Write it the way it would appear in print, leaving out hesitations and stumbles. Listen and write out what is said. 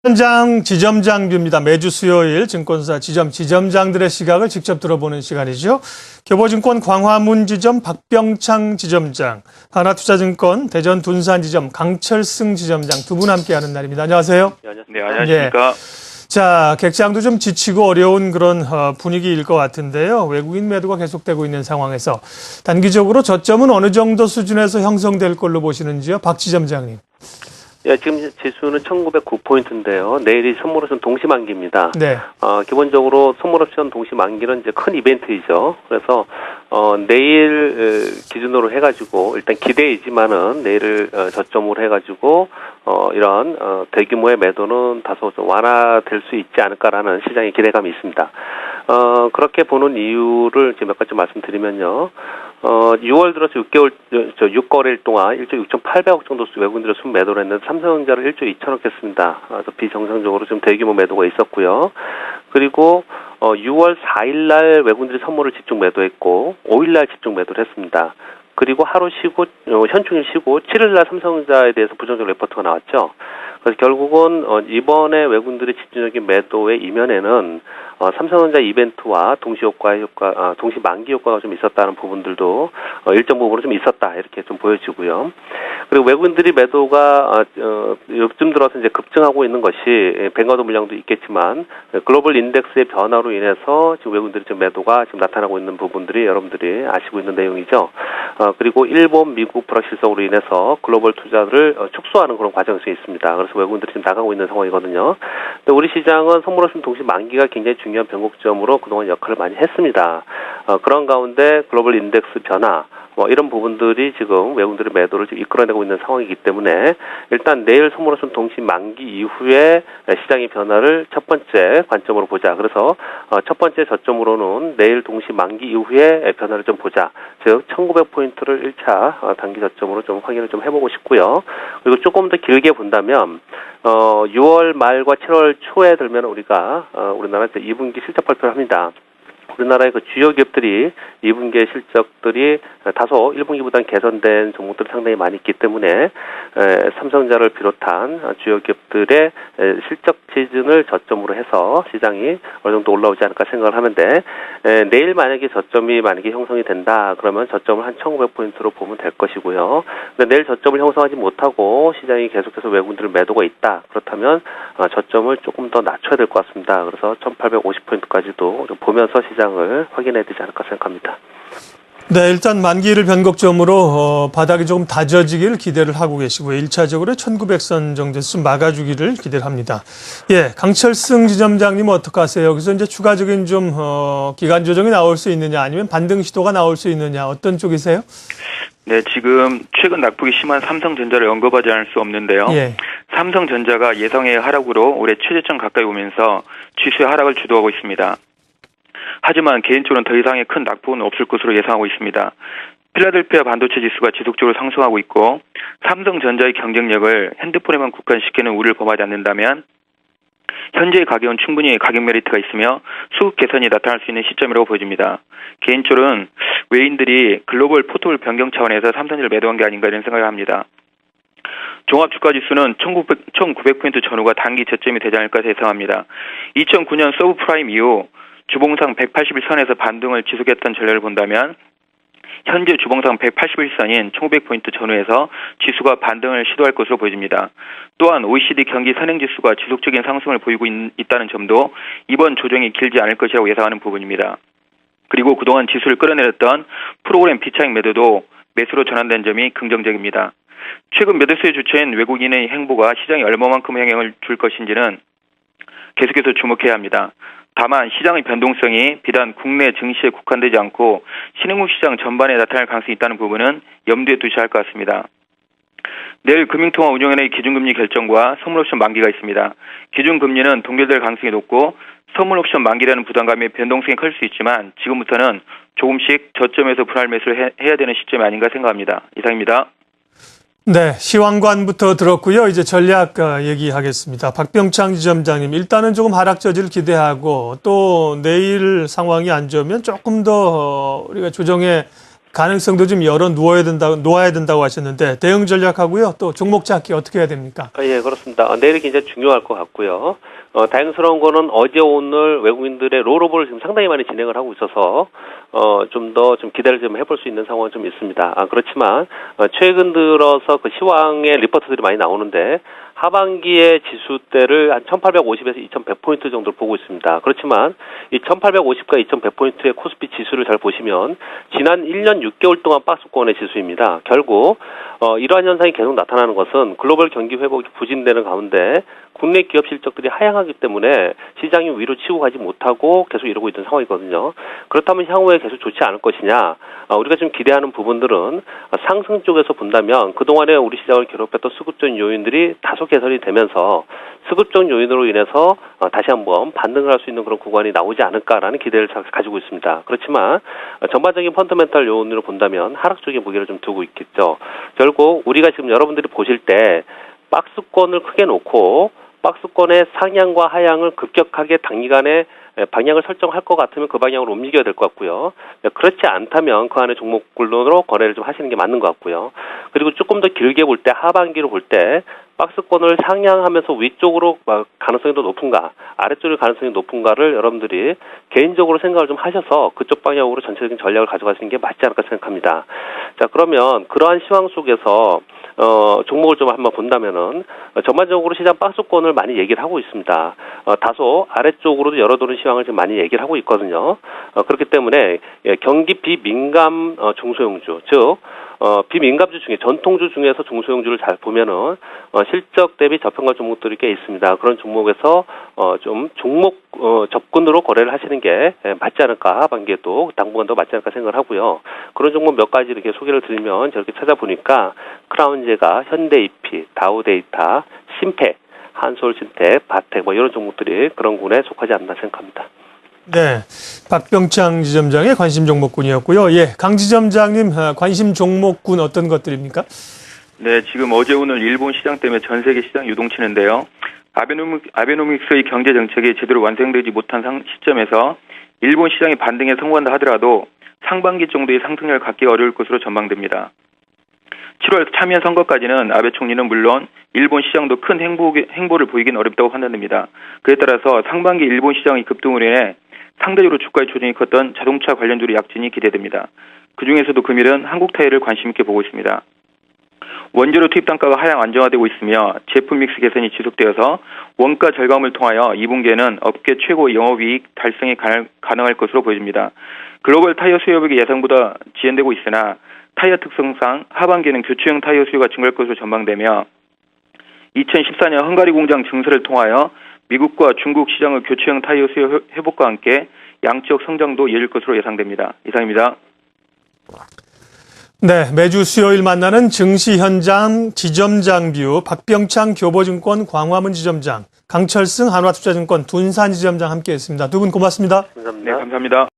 현장 지점장뷰입니다. 매주 수요일 증권사 지점장들의 시각을 직접 들어보는 시간이죠. 교보증권 광화문 지점 박병창 지점장, 하나투자증권 대전 둔산 지점 강철승 지점장 두 분 함께하는 날입니다. 안녕하세요. 네, 안녕하십니까. 자, 객장도 좀 지치고 어려운 그런 분위기일 것 같은데요. 외국인 매도가 계속되고 있는 상황에서 단기적으로 저점은 어느 정도 수준에서 형성될 걸로 보시는지요? 박 지점장님. 예, 지금 지수는 1909포인트인데요. 내일이 선물옵션 동시만기입니다. 네. 기본적으로 선물옵션 동시만기는 이제 큰 이벤트이죠. 그래서 내일 기준으로 해가지고 일단 기대이지만은 내일을 저점으로 해가지고 이런 대규모의 매도는 다소 좀 완화될 수 있지 않을까라는 시장의 기대감이 있습니다. 그렇게 보는 이유를 지금 몇 가지 말씀드리면요. 6월 들어서 6거래일 동안 1조 6,800억 정도 외국인들이 순매도를 했는데 삼성전자를 1조 2천억 했습니다. 그래서 비정상적으로 좀 대규모 매도가 있었고요. 그리고 6월 4일 날 외국인들이 선물을 집중 매도했고 5일 날 집중 매도를 했습니다. 그리고 하루 쉬고 현충일 쉬고 7일 날 삼성전자에 대해서 부정적 레포트가 나왔죠. 그래서 결국은 이번에 외국인들의 집중적인 매도의 이면에는 삼성전자 이벤트와 동시 만기 효과가 좀 있었다는 부분들도 일정 부분으로 좀 있었다 이렇게 좀 보여지고요. 그리고 외국인들이 매도가 요즘 들어서 이제 급증하고 있는 것이 뱅가드 물량도 있겠지만 글로벌 인덱스의 변화로 인해서 지금 외국인들이 좀 매도가 지금 나타나고 있는 부분들이 여러분들이 아시고 있는 내용이죠. 그리고 일본, 미국 불확실성으로 인해서 글로벌 투자를 축소하는 그런 과정이 있습니다. 그래서 외국인들이 지금 나가고 있는 상황이거든요. 근데 우리 시장은 선물옵션 동시 만기가 굉장히 중요한 변곡점으로 그동안 역할을 많이 했습니다. 그런 가운데 글로벌 인덱스 변화, 이런 부분들이 지금 외국인들의 매도를 지금 이끌어내고 있는 상황이기 때문에 일단 내일 선물옵션 동시 만기 이후에 시장의 변화를 첫 번째 관점으로 보자. 그래서 첫 번째 저점으로는 내일 동시 만기 이후에 변화를 좀 보자. 즉 1900포인트를 1차 단기 저점으로 좀 확인을 좀 해보고 싶고요. 그리고 조금 더 길게 본다면 6월 말과 7월 초에 들면 우리가 우리나라 2분기 실적 발표를 합니다. 우리나라의 그 주요 기업들이 2분기의 실적들이 다소 1분기보다는 개선된 종목들이 상당히 많이 있기 때문에 삼성전자를 비롯한 주요 기업들의 실적 시즌을 저점으로 해서 시장이 어느 정도 올라오지 않을까 생각을 하는데 내일 만약에 저점이 형성이 된다 그러면 저점을 한 1900포인트로 보면 될 것이고요. 근데 내일 저점을 형성하지 못하고 시장이 계속해서 외국인들의 매도가 있다. 그렇다면 저점을 조금 더 낮춰야 될 것 같습니다. 그래서 1850포인트까지도 보면서 시장을 확인해야 되지 않을까 생각합니다. 네, 일단 만기를 변곡점으로 바닥이 조금 다져지기를 기대를 하고 계시고요. 1차적으로 1900선 정도에서 막아주기를 기대를 합니다. 예, 강철승 지점장님은 어떻게 하세요? 여기서 이제 추가적인 좀 기간 조정이 나올 수 있느냐 아니면 반등 시도가 나올 수 있느냐 어떤 쪽이세요? 네, 지금 최근 낙폭이 심한 삼성전자를 언급하지 않을 수 없는데요. 예. 삼성전자가 예상의 하락으로 올해 최저점 가까이 오면서 지수의 하락을 주도하고 있습니다. 하지만 개인적으로는 더 이상의 큰 낙폭은 없을 것으로 예상하고 있습니다. 필라델피아 반도체 지수가 지속적으로 상승하고 있고 삼성전자의 경쟁력을 핸드폰에만 국한시키는 우려를 범하지 않는다면 현재의 가격은 충분히 가격 메리트가 있으며 수급 개선이 나타날 수 있는 시점이라고 보여집니다. 개인적으로는 외인들이 글로벌 포트폴리오 변경 차원에서 삼성전자를 매도한 게 아닌가 이런 생각을 합니다. 종합주가지수는 1900포인트 전후가 단기 저점이 되지 않을까 예상합니다. 2009년 서브프라임 이후 주봉상 181선에서 반등을 지속했던 전례를 본다면 현재 주봉상 181선인 1900포인트 전후에서 지수가 반등을 시도할 것으로 보여집니다. 또한 OECD 경기 선행지수가 지속적인 상승을 보이고 있다는 점도 이번 조정이 길지 않을 것이라고 예상하는 부분입니다. 그리고 그동안 지수를 끌어내렸던 프로그램 비차익 매도도 매수로 전환된 점이 긍정적입니다. 최근 매도세의 주체인 외국인의 행보가 시장에 얼마만큼 영향을 줄 것인지는 계속해서 주목해야 합니다. 다만 시장의 변동성이 비단 국내 증시에 국한되지 않고 신흥국 시장 전반에 나타날 가능성이 있다는 부분은 염두에 두셔야 할 것 같습니다. 내일 금융통화운용위원회의 기준금리 결정과 선물옵션 만기가 있습니다. 기준금리는 동결될 가능성이 높고 선물옵션 만기라는 부담감이 변동성이 클 수 있지만 지금부터는 조금씩 저점에서 분할 매수를 해야 되는 시점이 아닌가 생각합니다. 이상입니다. 네, 시황관부터 들었고요. 이제 전략 얘기하겠습니다. 박병창 지점장님, 일단은 조금 하락 저지를 기대하고 또 내일 상황이 안 좋으면 조금 더 우리가 조정의 가능성도 좀 놓아야 된다고 하셨는데 대응 전략하고요. 또 종목 잡기 어떻게 해야 됩니까? 예, 그렇습니다. 내일이 굉장히 중요할 것 같고요. 다행스러운 거는 어제 오늘 외국인들의 롤오버를 지금 상당히 많이 진행을 하고 있어서 좀 더 좀 기대를 좀 해볼 수 있는 상황은 좀 있습니다. 그렇지만 최근 들어서 그 시황의 리포트들이 많이 나오는데 하반기의 지수대를 한 1850에서 2100포인트 정도를 보고 있습니다. 그렇지만 이 1850과 2100포인트의 코스피 지수를 잘 보시면 지난 1년 6개월 동안 박스권의 지수입니다. 결국 이러한 현상이 계속 나타나는 것은 글로벌 경기 회복이 부진되는 가운데 국내 기업 실적들이 하향하기 때문에 시장이 위로 치고 가지 못하고 계속 이러고 있던 상황이거든요. 그렇다면 향후에 계속 좋지 않을 것이냐. 우리가 지금 기대하는 부분들은 상승 쪽에서 본다면 그동안에 우리 시장을 괴롭혔던 수급적 요인들이 다소 개선이 되면서 수급적 요인으로 인해서 다시 한번 반등을 할 수 있는 그런 구간이 나오지 않을까라는 기대를 가지고 있습니다. 그렇지만 전반적인 펀더멘탈 요인으로 본다면 하락 쪽에 무게를 좀 두고 있겠죠. 결국 우리가 지금 여러분들이 보실 때 박스권을 크게 놓고 박스권의 상향과 하향을 급격하게 단기간에 방향을 설정할 것 같으면 그 방향으로 움직여야 될 것 같고요. 그렇지 않다면 그 안에 종목군으로 거래를 좀 하시는 게 맞는 것 같고요. 그리고 조금 더 길게 볼 때 하반기로 볼 때 박스권을 상향하면서 위쪽으로 가능성이 더 높은가 아래쪽으로 가능성이 높은가를 여러분들이 개인적으로 생각을 좀 하셔서 그쪽 방향으로 전체적인 전략을 가져가시는 게 맞지 않을까 생각합니다. 자, 그러면 그러한 시황 속에서 종목을 좀 한번 본다면은 전반적으로 시장 박스권을 많이 얘기를 하고 있습니다. 다소 아래쪽으로도 열어두는 시황을 지금 많이 얘기를 하고 있거든요. 그렇기 때문에 경기 비민감 중소형주, 즉 비민감주 중에 전통주 중에서 중소형주를 잘 보면은 실적 대비 저평가 종목들이 꽤 있습니다. 그런 종목에서 좀 종목 접근으로 거래를 하시는 게 맞지 않을까, 하반기에도 당분간도 맞지 않을까 생각을 하고요. 그런 종목 몇 가지 이렇게 소개를 드리면 저렇게 찾아보니까 크라운제가, 현대이피, 다우데이터, 심팩, 한솔신텍, 바텍 이런 종목들이 그런 군에 속하지 않나 생각합니다. 네, 박병창 지점장의 관심 종목군이었고요. 예, 강 지점장님 관심 종목군 어떤 것들입니까? 네, 지금 어제 오늘 일본 시장 때문에 전 세계 시장 유동치는데요. 아베노믹스의 경제 정책이 제대로 완성되지 못한 시점에서 일본 시장이 반등에 성공한다 하더라도 상반기 정도의 상승력을 갖기가 어려울 것으로 전망됩니다. 7월 참여 선거까지는 아베 총리는 물론 일본 시장도 큰 행보를 보이긴 어렵다고 판단됩니다. 그에 따라서 상반기 일본 시장의 급등으로 인해 상대적으로 주가의 조정이 컸던 자동차 관련주의 약진이 기대됩니다. 그중에서도 금일은 한국타이어를 관심 있게 보고 있습니다. 원재료 투입 단가가 하향 안정화되고 있으며 제품 믹스 개선이 지속되어서 원가 절감을 통하여 2분기에는 업계 최고 영업이익 달성이 가능할 것으로 보여집니다. 글로벌 타이어 수요액이 예상보다 지연되고 있으나 타이어 특성상 하반기에는 교체용 타이어 수요가 증가할 것으로 전망되며 2014년 헝가리 공장 증설을 통하여 미국과 중국 시장의 교체용 타이어 수요 회복과 함께 양적 성장도 이어질 것으로 예상됩니다. 이상입니다. 네, 매주 수요일 만나는 증시 현장 지점장 뷰 박병창 교보증권 광화문 지점장, 강철승 한화투자증권 둔산 지점장 함께했습니다. 두 분 고맙습니다. 감사합니다. 네, 감사합니다.